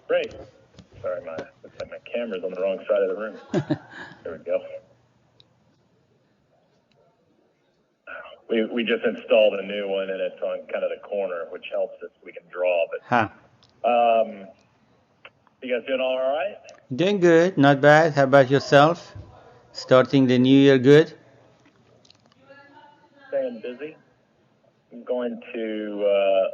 Great. Sorry, looks like my camera's on the wrong side of the room. There we go. We just installed a new one, and it's on kind of the corner, which helps us. We can draw. Huh. But you guys doing all right? Doing good, not bad. How about yourself? Starting the new year good? Staying busy. I'm going to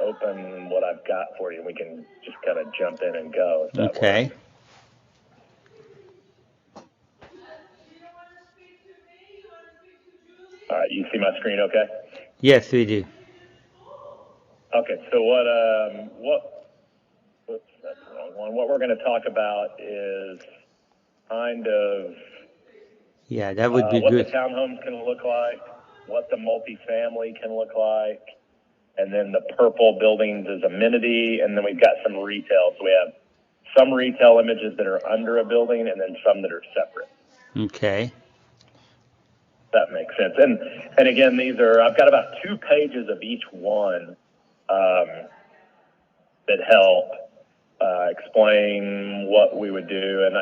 open what I've got for you. We can just kind of jump in and go if that Okay. works. All right, you see my screen okay? Yes, we do. Okay, so oops, that's the wrong one. What we're going to talk about is kind of Yeah, that would be what good. the townhomes can look like, what the multifamily can look like, and then the purple buildings as amenity, and then we've got some retail. So we have some retail images that are under a building and then some that are separate. Okay. That makes sense. And again, I've got about 2 pages of each one that help explain what we would do. And,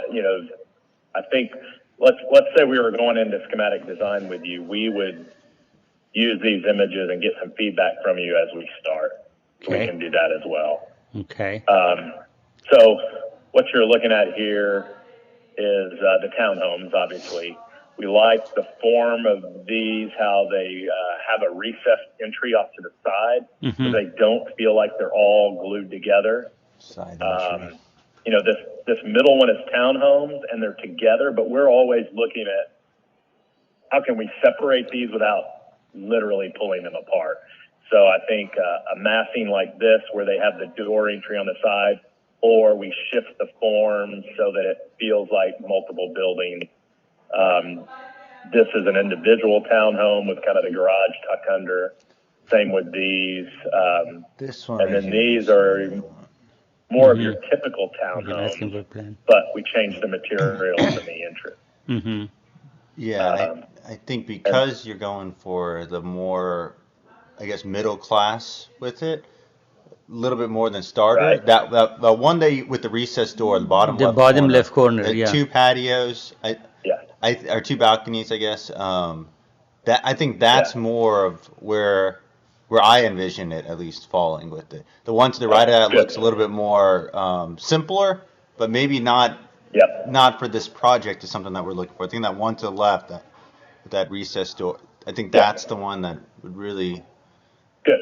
I think let's say we were going into schematic design with you, we would use these images and get some feedback from you as we start. Okay. We can do that as well. Okay. So what you're looking at here is the townhomes, obviously. We like the form of these, how they have a recessed entry off to the side, so they don't feel like they're all glued together. This middle one is townhomes, and they're together, but we're always looking at how can we separate these without literally pulling them apart. So I think a massing like this, where they have the door entry on the side, or we shift the form so that it feels like multiple buildings. This is an individual townhome with kind of the garage tucked under. Same with these. This one. And then these are more of your typical Asking townhomes, but we changed the materials and the entrance. Mm-hmm. Yeah, I think because you're going for the more, I guess, middle class with it, a little bit more than starter. Right. That the one day with the recessed door, the bottom The left bottom corner, left corner, the yeah. 2 patios, Yeah. or 2 balconies, I guess. That I think that's more of where I envision it at least falling with it. The one to the right of that Good. looks a little bit more simpler, but maybe not Yep. not for this project is something that we're looking for. I think that one to the left, that recessed door, I think that's the one that would really. Good.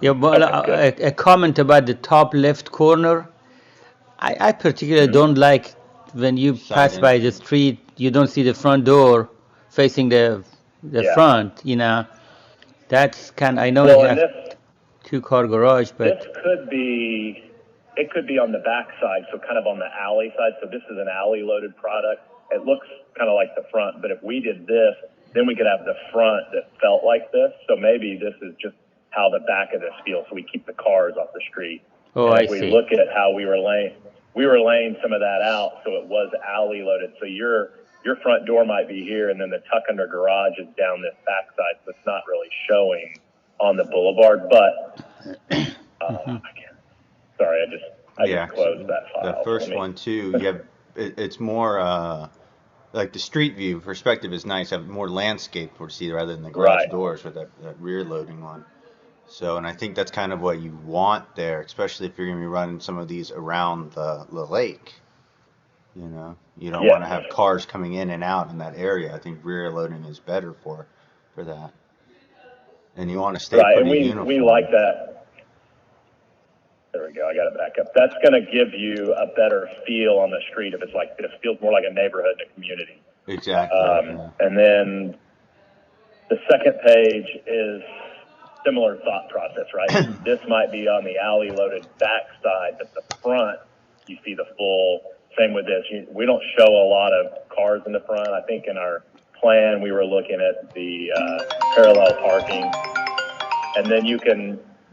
Yeah, well, Okay, good. a comment about the top left corner. I particularly don't like when you pass by the street, you don't see the front door facing the Yeah. front, That's I know Well, it and has this 2-car garage, but it could be on the back side, so kind of on the alley side. So this is an alley loaded product. It looks kind of like the front, but if we did this, then we could have the front that felt like this. So maybe this is just how the back of this feels. So we keep the cars off the street. oh, And I if we see. look at how we were laying some of that out, so it was alley loaded. So your front door might be here, and then the tuck under garage is down this backside, so it's not really showing on the boulevard. But sorry, I just closed that file. The first one too, you have it's more like the street view perspective is nice. Have more landscape to see rather than the garage doors with that rear loading one. So, and I think that's kind of what you want there, especially if you're going to be running some of these around the lake. You don't want to have cars coming in and out in that area. I think rear loading is better for that. And you want to stay pretty uniform. We like that. There we go. I got it back up. That's going to give you a better feel on the street if it's like this. Feels more like a neighborhood and a community. Exactly. And then the second page is similar thought process, right? This might be on the alley loaded back side, but the front, you see the full. Same with this. We don't show a lot of cars in the front. I think in our plan we were looking at the parallel parking, and then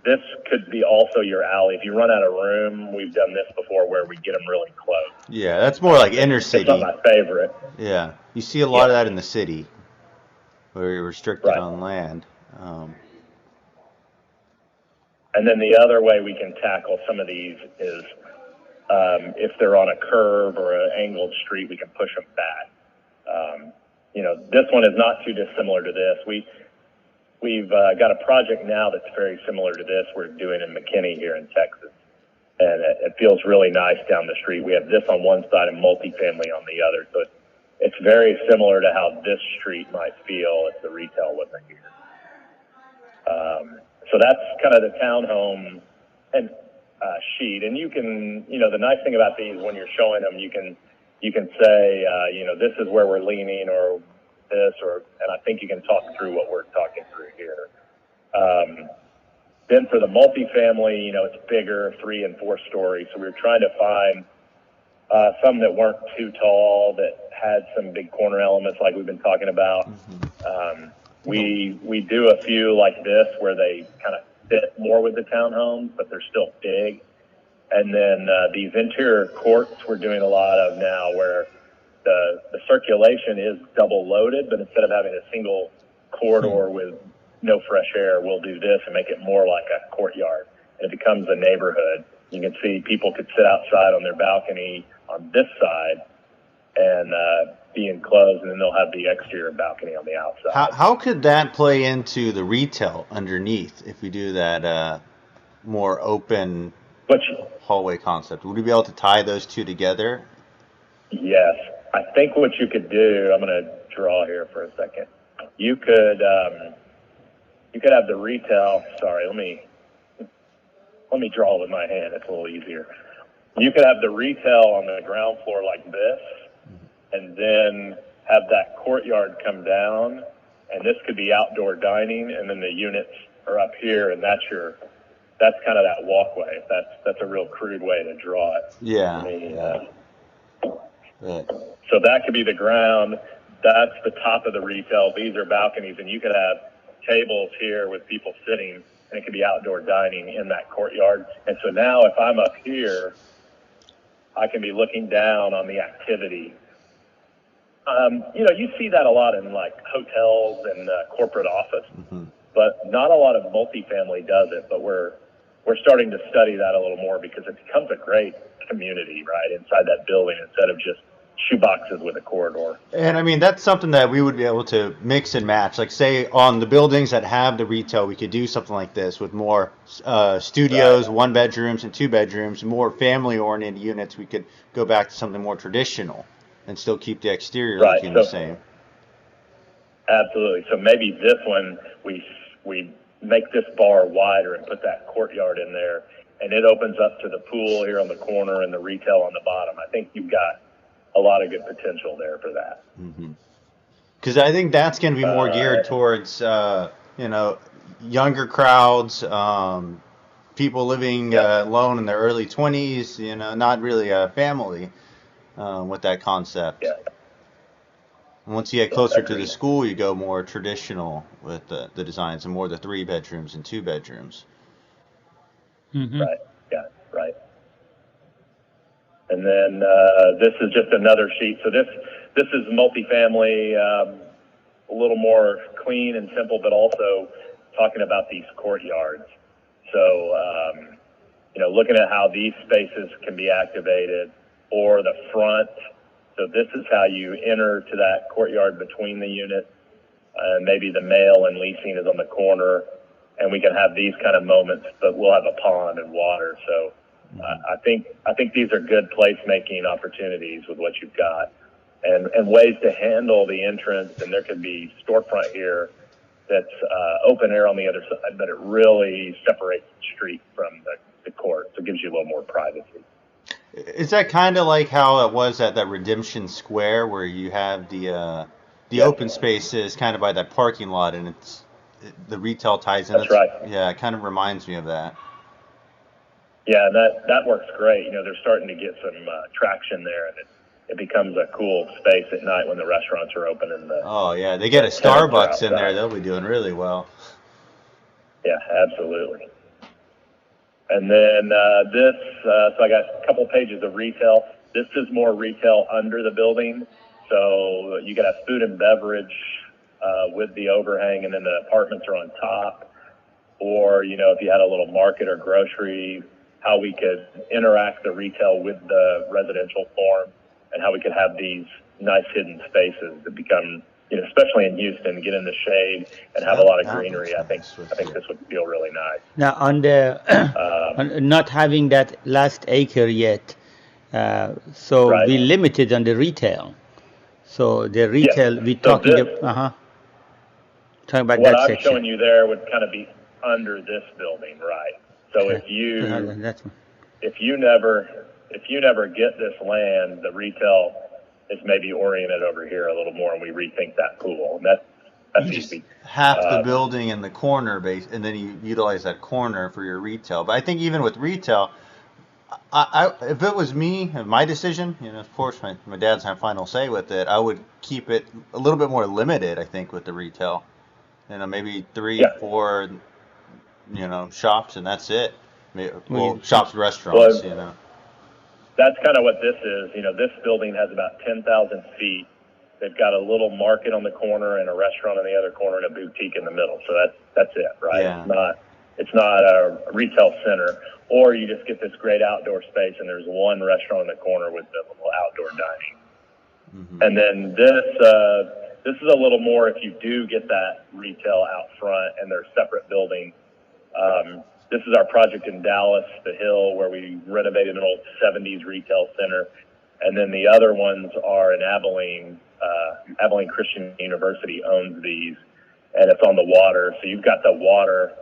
this could be also your alley. If you run out of room, we've done this before where we get them really close. Yeah, that's more like inner city. It's not my favorite. Yeah, you see a lot of that in the city where you're restricted on land. And then the other way we can tackle some of these is If they're on a curve or an angled street, we can push them back. This one is not too dissimilar to this. We've got a project now that's very similar to this we're doing in McKinney here in Texas. And it feels really nice down the street. We have this on one side and multifamily on the other. So it's very similar to how this street might feel if the retail wasn't here. So that's kind of the townhome and sheet. And you can, the nice thing about these, when you're showing them, you can say, this is where we're leaning or this, and I think you can talk through what we're talking through here. Then for the multifamily, it's bigger, 3 and 4 stories. So we were trying to find some that weren't too tall, that had some big corner elements like we've been talking about. We do a few like this where they kind of fit more with the townhomes, but they're still big. And then these interior courts we're doing a lot of now where the circulation is double loaded, but instead of having a single corridor with no fresh air, we'll do this and make it more like a courtyard. And it becomes a neighborhood. You can see people could sit outside on their balcony on this side and be enclosed, and then they'll have the exterior balcony on the outside. How could that play into the retail underneath if we do that more open hallway concept? Would we be able to tie those two together? Yes. I think what you could do, I'm going to draw here for a second. You could have the retail. Sorry, let me draw with my hand. It's a little easier. You could have the retail on the ground floor like this, and then have that courtyard come down, and this could be outdoor dining, and then the units are up here, and that's kind of that walkway. That's a real crude way to draw it. Yeah. So that could be the ground. That's the top of the retail. These are balconies, and you could have tables here with people sitting, and it could be outdoor dining in that courtyard. And so now if I'm up here, I can be looking down on the activity. You see that a lot in like hotels and corporate office, but not a lot of multifamily does it. But we're starting to study that a little more because it becomes a great community, right, inside that building instead of just shoeboxes with a corridor. And I mean, that's something that we would be able to mix and match. Like say on the buildings that have the retail, we could do something like this with more studios, right, 1 bedrooms and 2 bedrooms, more family oriented units. We could go back to something more traditional and still keep the exterior looking the same. Absolutely. So maybe this one, we make this bar wider and put that courtyard in there, and it opens up to the pool here on the corner and the retail on the bottom. I think you've got a lot of good potential there for that. Because I think that's going to be more geared towards, younger crowds, people living alone in their early 20s, not really a family with that concept. Yeah. And once you get closer to the school, you go more traditional with the designs and more the 3 bedrooms and 2 bedrooms. Right. Yeah. Right. And then this is just another sheet. So this is multifamily, a little more clean and simple, but also talking about these courtyards. So, looking at how these spaces can be activated, or the front. So this is how you enter to that courtyard between the units. Maybe the mail and leasing is on the corner, and we can have these kind of moments, but we'll have a pond and water. So I think these are good placemaking opportunities with what you've got, and ways to handle the entrance. And there could be storefront here that's open air on the other side, but it really separates the street from the court, so it gives you a little more privacy. Is that kind of like how it was at that Redemption Square, where you have the open spaces kind of by that parking lot, and the retail ties in? That's right. Yeah, it kind of reminds me of that. Yeah, that works great. They're starting to get some traction there, and it becomes a cool space at night when the restaurants are open. Oh yeah, they get a Starbucks in there, they'll be doing really well. Yeah, absolutely. And then so I got a couple pages of retail. This is more retail under the building. So you can have food and beverage with the overhang, and then the apartments are on top. Or, if you had a little market or grocery, you could have that on the how we could interact the retail with the residential form, and how we could have these nice hidden spaces that become, especially in Houston, get in the shade and have a lot of That greenery. looks I think nice. this would feel really nice. Now, on the on not having that last acre yet, so Right. we limited on the retail. So the Yeah. retail we So talking this, talking about what that I'm section. showing you there would kind of be under this building, right? So Okay. That's if you never get this land, the retail is maybe oriented over here a little more, and we rethink that pool. And that's You just easy. half the building in the corner base, and then you utilize that corner for your retail. But I think even with retail, if it was me, my decision, of course, my dad's had final say with it. I would keep it a little bit more limited. I think with the retail, maybe 3, Yeah. 4, shops, and that's it. Well, Well, shops, restaurants, That's kind of what this is. This building has about 10,000 feet. They've got a little market on the corner and a restaurant on the other corner and a boutique in the middle. So that's it, right? Yeah. It's not a retail center. Or you just get this great outdoor space and there's one restaurant in the corner with the little outdoor dining. Mm-hmm. And then this is a little more if you do get that retail out front and they're separate buildings. This is our project in Dallas, The Hill, where we renovated an old 70s retail center. And then the other ones are in Abilene. Abilene Christian University owns these, and it's on the water. So you've got the water,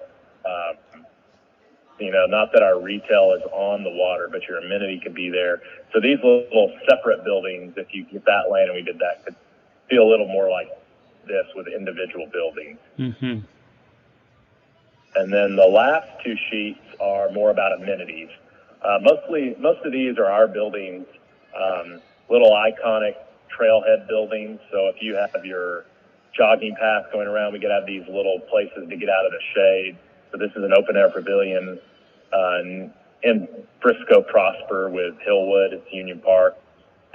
not that our retail is on the water, but your amenity could be there. So these little separate buildings, if you get that land and we did that, could feel a little more like this with individual buildings. Mm-hmm. And then the last two sheets are more about amenities. Most of these are our buildings, little iconic trailhead buildings. So if you have your jogging path going around, we could have these little places to get out of the shade. So this is an open air pavilion in Frisco Prosper with Hillwood. It's Union Park.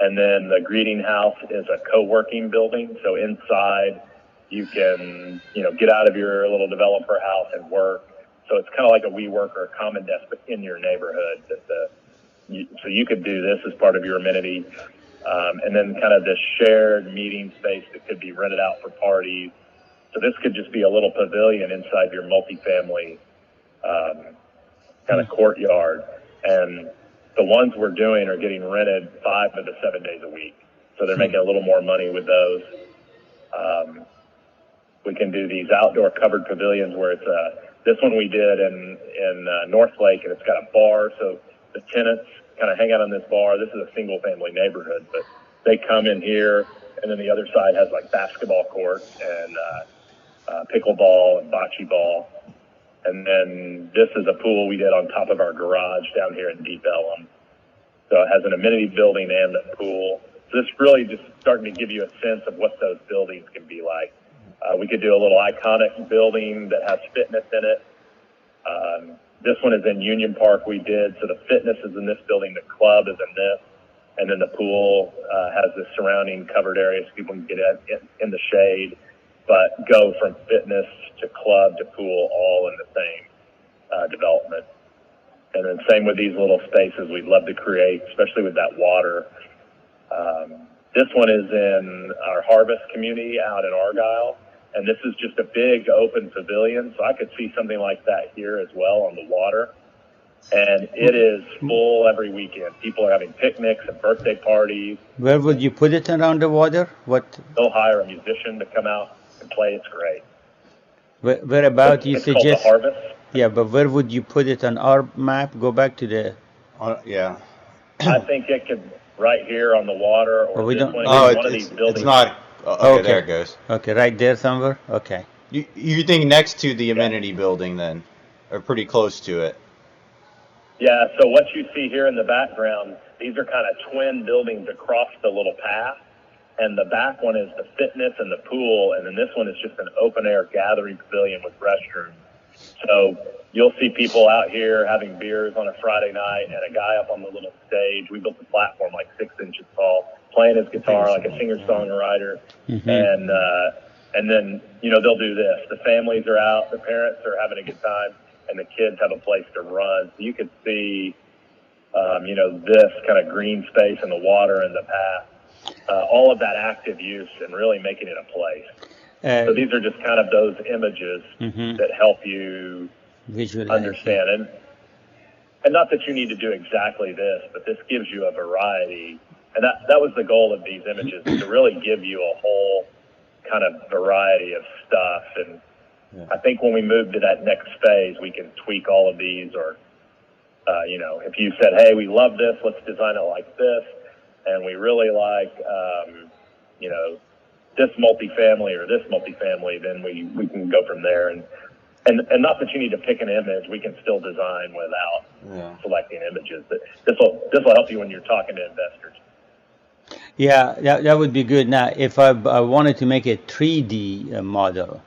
And then the greeting house is a co-working building. So inside you can, get out of your little developer house and work. So it's kind of like a WeWork or a Common Desk, but in your neighborhood. So you could do this as part of your amenity. And then kind of this shared meeting space that could be rented out for parties. So this could just be a little pavilion inside your multifamily kind of courtyard. And the ones we're doing are getting rented 5 to 7 days a week. So they're making a little more money with those. We can do these outdoor covered pavilions where it's this one we did in North Lake, and it's got a bar. So the tenants kind of hang out on this bar. This is a single family neighborhood, but they come in here, and then the other side has like basketball courts and pickleball and bocce ball. And then this is a pool we did on top of our garage down here in Deep Ellum. So it has an amenity building and a pool. So this really just starting to give you a sense of what those buildings can be like. We could do a little iconic building that has fitness in it. This one is in Union Park we did. So the fitness is in this building. The club is in this. And then the pool has the surrounding covered areas so people can get in the shade, but go from fitness to club to pool all in the same development. And then same with these little spaces we'd love to create, especially with that water. This one is in our Harvest community out in Argyle. And this is just a big open pavilion. So I could see something like that here as well on the water. And it is full every weekend. People are having picnics and birthday parties. Where would you put it around the water? They'll hire a musician to come out and play. It's great. Where about you it's suggest? called the Harvest. Yeah, but where would you put it on our map? Go back to the. Yeah. I think it could right here on the water, or Well, we this don't- one, Oh, one of these buildings. it's not. Okay, there it goes. Okay, right there somewhere. Okay. You think next to the amenity building then, or pretty close to it? Yeah, so what you see here in the background, these are kind of twin buildings across the little path. And the back one is the fitness and the pool. And then this one is just an open air gathering pavilion with restrooms. So you'll see people out here having beers on a Friday night and a guy up on the little stage. We built a platform like 6 inches tall, playing his guitar like a singer-songwriter. And then, they'll do this. The families are out. The parents are having a good time. and the kids have a place to run. So you could see, this kind of green space and the water and the path, all of that active use and really making it a place. So these are just kind of those images that help you visualize understand. And not that you need to do exactly this, but this gives you a variety. And that was the goal of these images, is to really give you a whole kind of variety of stuff. And I think when we move to that next phase, we can tweak all of these. Or, if you said, hey, we love this, let's design it like this. And we really like, this multifamily or this multifamily, then we can go from there. And not that you need to pick an image, we can still design without selecting images. But this will help you when you're talking to investors. Yeah, that would be good. Now, if I wanted to make a 3D model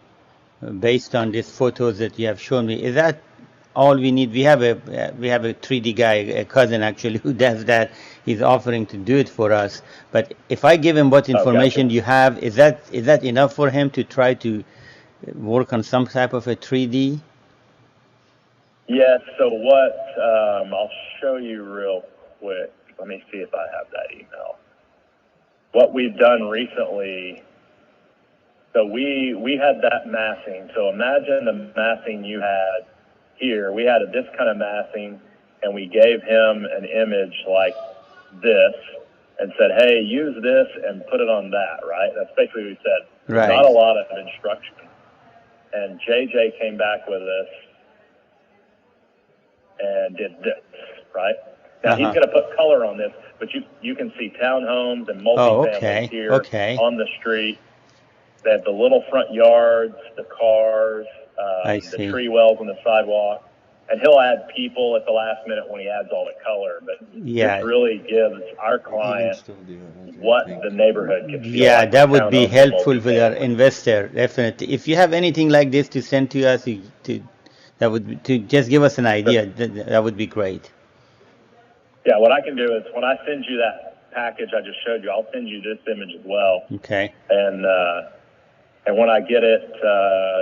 based on these photos that you have shown me, is that all we need? We have a 3D guy, a cousin actually, who does that. He's offering to do it for us. But if I give him what information you have, is that enough for him to try to work on some type of a 3D? Yes. So what? I'll show you real quick. Let me see if I have that email. What we've done recently. So we had that massing. So imagine the massing you had here. We had this kind of massing, and we gave him an image like this and said, hey, use this and put it on that, right? That's basically what we said. Right. Not a lot of instruction. And JJ came back with us and did this, right? Now he's going to put color on this, but you can see townhomes and multifamily here on the street. They have the little front yards, the cars, the tree wells on the sidewalk. And he'll add people at the last minute when he adds all the color. But this really gives our client what the neighborhood can feel like. That would be helpful for our investor, definitely. If you have anything like this to send to us, to just give us an idea, that would be great. Yeah, what I can do is when I send you that package I just showed you, I'll send you this image as well. Okay. And when I get it,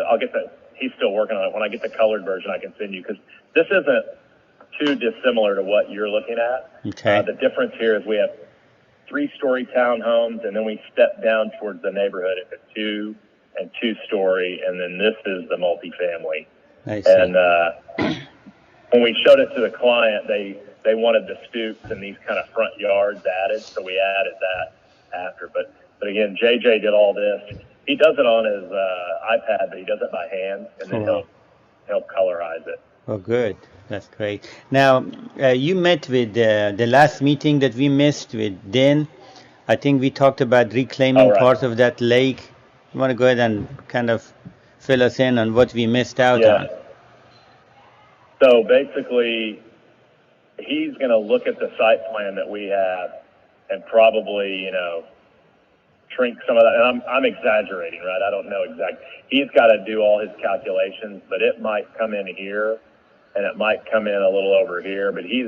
I'll get the. He's still working on it. When I get the colored version, I can send you, because this isn't too dissimilar to what you're looking at. Okay. The difference here is we have 3-story townhomes, and then we step down towards the neighborhood at 2 and 2-story, and then this is the multifamily. I see. And when we showed it to the client, they wanted the stoops and these kind of front yards added, so we added that after. But again, JJ did all this. He does it on his iPad, but he does it by hand, and then he'll colorize it. Oh, good. That's great. Now, you met with the last meeting that we missed with Dan. I think we talked about reclaiming part of that lake. You want to go ahead and kind of fill us in on what we missed out on? So basically, he's going to look at the site plan that we have and probably, shrink some of that. And I'm exaggerating, right? I don't know exactly. He's got to do all his calculations, but it might come in here and it might come in a little over here. But he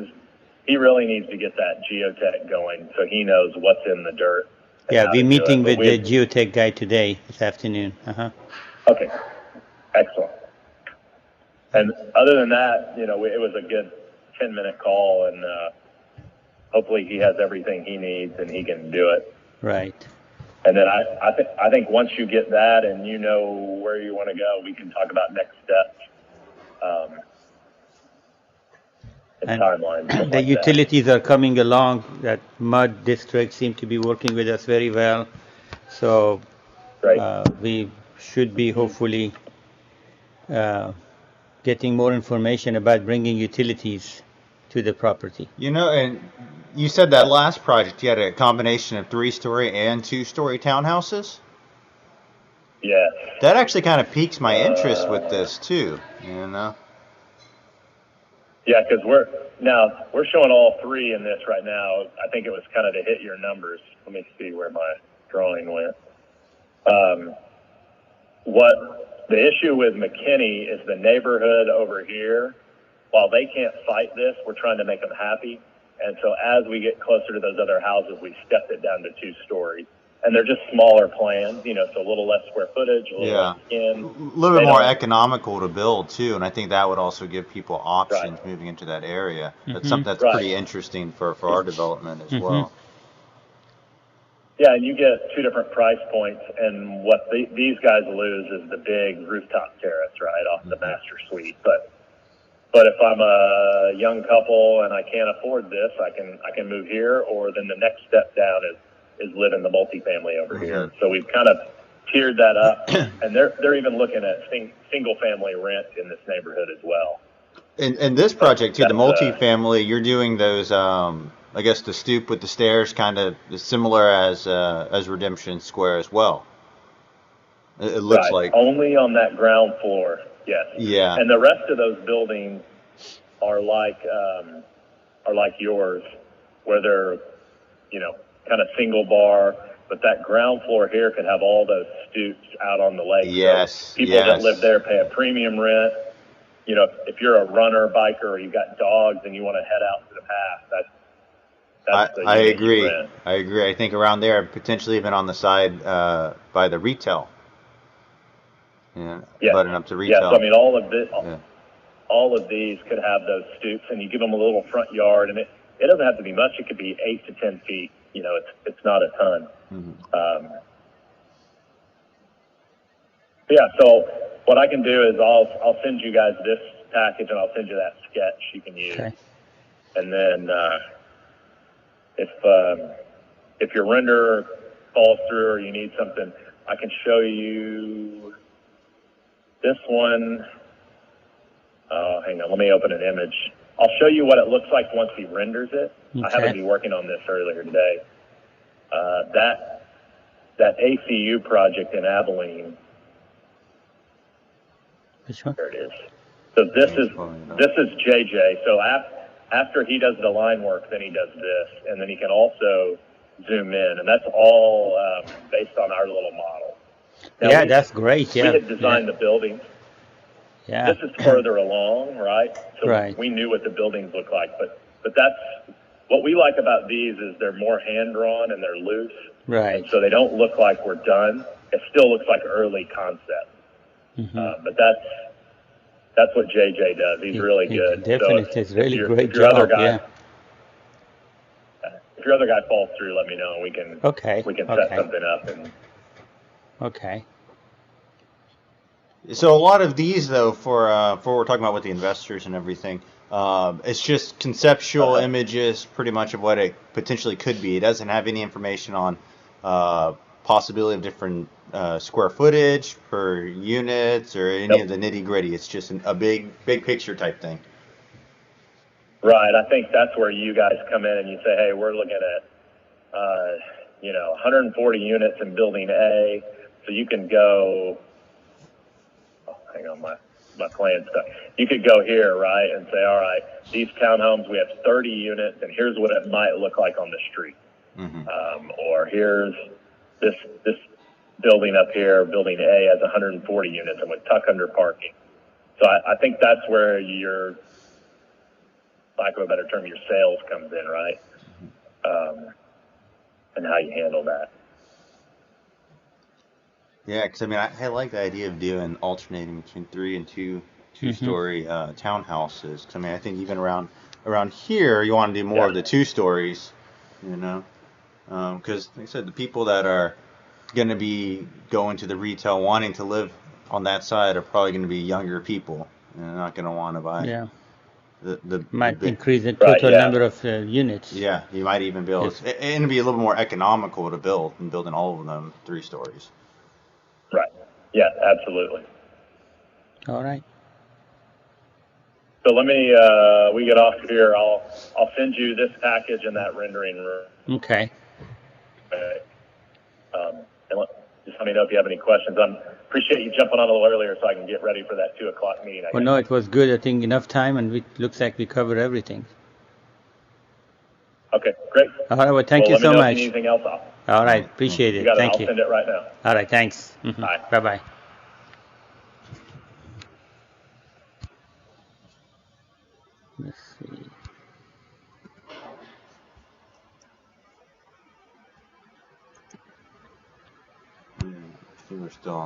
really needs to get that geotech going so he knows what's in the dirt. Yeah, we're meeting with the geotech guy today, this afternoon. Okay, excellent. And other than that, it was a good 10-minute call, and hopefully he has everything he needs and he can do it. Right. And then I think once you get that and you know where you want to go, we can talk about next steps and timelines. The utilities are coming along. That mud district seems to be working with us very well. So we should be hopefully getting more information about bringing utilities to the property. And you said that last project, you had a combination of 3-story and 2-story townhouses? Yes. That actually kind of piques my interest with this too, Yeah, because we're showing all 3 in this right now. I think it was kind of to hit your numbers. Let me see where my drawing went. What the issue with McKinney is, the neighborhood over here, while they can't fight this, we're trying to make them happy. And so as we get closer to those other houses, we stepped it down to 2 stories. and they're just smaller plans, so a little less square footage, a little Yeah. less skin. A little They bit more don't, economical to build too, and I think that would also give people right, options moving into that area. That's Mm-hmm. something that's right. pretty interesting for our development as Mm-hmm. well. Yeah, and you get two different price points, and what these guys lose is the big rooftop terrace, right, off the master suite. But if I'm a young couple and I can't afford this, I can move here, or then the next step down is live in the multifamily over here. So we've kind of tiered that up, and they're even looking at single family rent in this neighborhood as well. In this project too, the That's, multifamily, you're doing those, I guess the stoop with the stairs, kind of similar as Redemption Square as well. It looks right, like. only on that ground floor, yes. Yeah. And the rest of those buildings are like yours, where they're kind of single bar, but that ground floor here could have all those stoops out on the lake. Yes. So people that live there pay a premium rent. If you're a runner, biker, or you've got dogs and you want to head out to the path, that's the I unit you agree. rent. I agree. I think around there, potentially even on the side by the retail. Yeah. Yes. Button up to Yeah. retail. So I mean, all of this, Yeah. all of these could have those stoops, and you give them a little front yard, and it doesn't have to be much. It could be 8 to 10 feet. It's not a ton. Mhm. Yeah. So what I can do is I'll send you guys this package, and I'll send you that sketch you can use. Okay. And then if your render falls through or you need something, I can show you this one. Hang on, let me open an image. I'll show you what it looks like once he renders it. I happened to be working on this earlier today. That ACU project in Abilene. Which one? There it is. So this is JJ. So after he does the line work, then he does this, and then he can also zoom in, and that's all based on our little model. Now, Yeah, that's great. we Yeah. had designed the buildings. Yeah. This is further along, right? So Right. we knew what the buildings look like, but that's what we like about these is they're more hand drawn and they're loose, Right. and so they don't look like we're done. It still looks like early concept, but that's what JJ does. He's really good. Definitely, So it's really if great your other job. guy, Yeah. if your other guy falls through, let me know, and we can set something up. And Okay. So a lot of these, though, for we're talking about with the investors and everything, it's just conceptual images, pretty much of what it potentially could be. It doesn't have any information on possibility of different square footage per units or any of the nitty gritty. It's just a big picture type thing. right, I think that's where you guys come in and you say, hey, we're looking at 140 units in Building A, so you can go. Hang on, my plan stuff. You could go here, right, and say, all right, these townhomes, we have 30 units, and here's what it might look like on the street. Or here's this building up here, Building A, has 140 units and with tuck under parking. So I think that's where your, lack of a better term, your sales comes in, right? And how you handle that. Yeah, because I mean, I like the idea of doing alternating between 3 and 2-story townhouses. Because I mean, I think even around here, you want to do more of the 2 stories, because like I said, the people that are going to be going to the retail wanting to live on that side are probably going to be younger people, and they're not going to want to buy the Might big, increase the total number of units. Yeah, you might even build, and it'd be a little more economical to build than building all of them 3 stories. Right. Yeah, absolutely. All right. So let me, we get off here. I'll send you this package and that rendering room. Okay. And just let me know if you have any questions. Appreciate you jumping on a little earlier so I can get ready for that 2:00 meeting. Well, no, it was good. I think enough time, and it looks like we covered everything. Okay, great. All right. Well, thank you so Let me know much. if you need anything else. All right. Appreciate it. You got it. Thank I'll you. send it right now. All right. Thanks. Bye. Bye-bye. Let's see. we're still on